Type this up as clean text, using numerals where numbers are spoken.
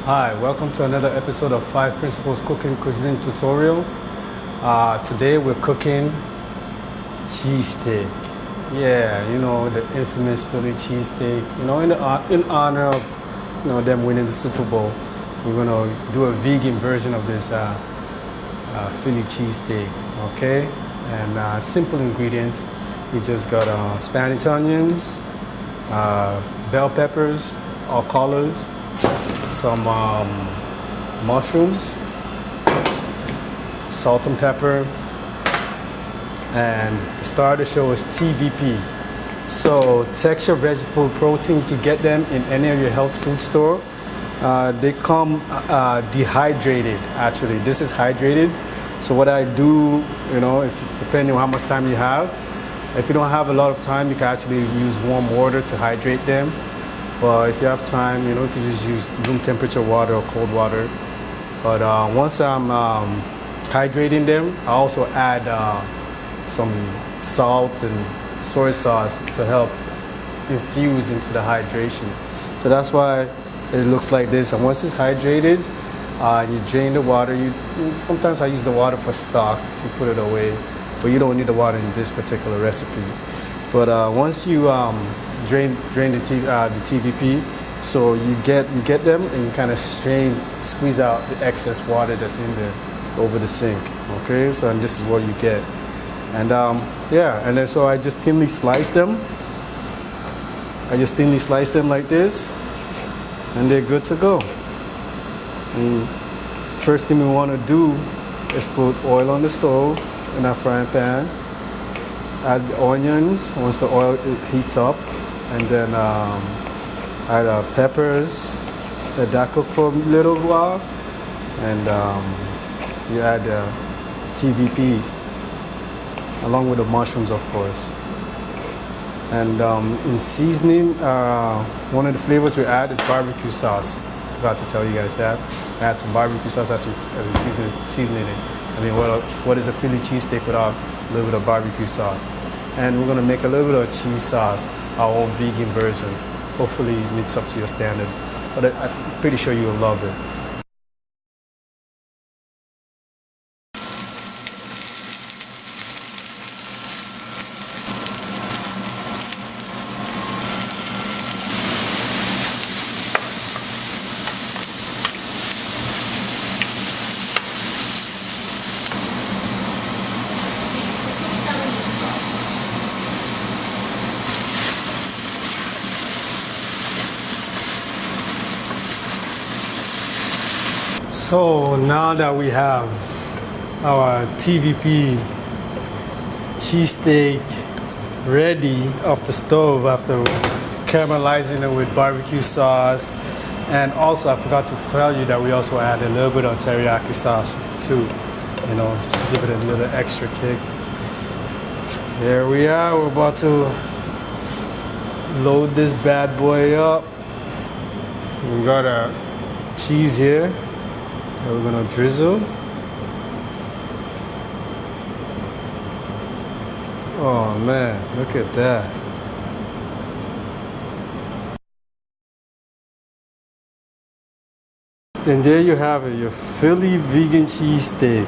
Hi, welcome to another episode of 5 Principles Cooking Cuisine Tutorial. Today we're cooking cheesesteak. Yeah, you know, the infamous Philly cheesesteak. You know, in honor of them winning the Super Bowl, we're gonna do a vegan version of this Philly cheesesteak. Okay, and simple ingredients. We just got Spanish onions, bell peppers, all colors, some mushrooms, salt and pepper, and the star of the show is TVP. So texture vegetable protein, you can get them in any of your health food store. They come dehydrated. Actually, this is hydrated. So what I do, depending on how much time you have, if you don't have a lot of time, you can actually use warm water to hydrate them. But if you have time, you can just use room temperature water or cold water. But once I'm hydrating them, I also add some salt and soy sauce to help infuse into the hydration. So that's why it looks like this. And once it's hydrated, you drain the water. Sometimes I use the water for stock to put it away, but you don't need the water in this particular recipe. But once you drain the TVP, so you get them and you kind of squeeze out the excess water that's in there over the sink. Okay, so and this is what you get. And and then so I just thinly slice them. I just thinly slice them like this, and they're good to go. And first thing we want to do is put oil on the stove in our frying pan. Add the onions once the oil heats up, and then add peppers. Let that cook for a little while, and you add the TVP along with the mushrooms, of course. And in seasoning, one of the flavors we add is barbecue sauce. Forgot to tell you guys that. Add some barbecue sauce as we season it. I mean, what is a Philly cheesesteak without a little bit of barbecue sauce? And we're gonna make a little bit of cheese sauce, our own vegan version. Hopefully it meets up to your standard, but I'm pretty sure you'll love it. So now that we have our TVP cheesesteak ready off the stove after caramelizing it with barbecue sauce, and also I forgot to tell you that we also add a little bit of teriyaki sauce too, just to give it a little extra kick. Here we are, we're about to load this bad boy up. We got our cheese here. We're gonna drizzle. Oh man, look at that. And there you have it, your Philly vegan cheesesteak.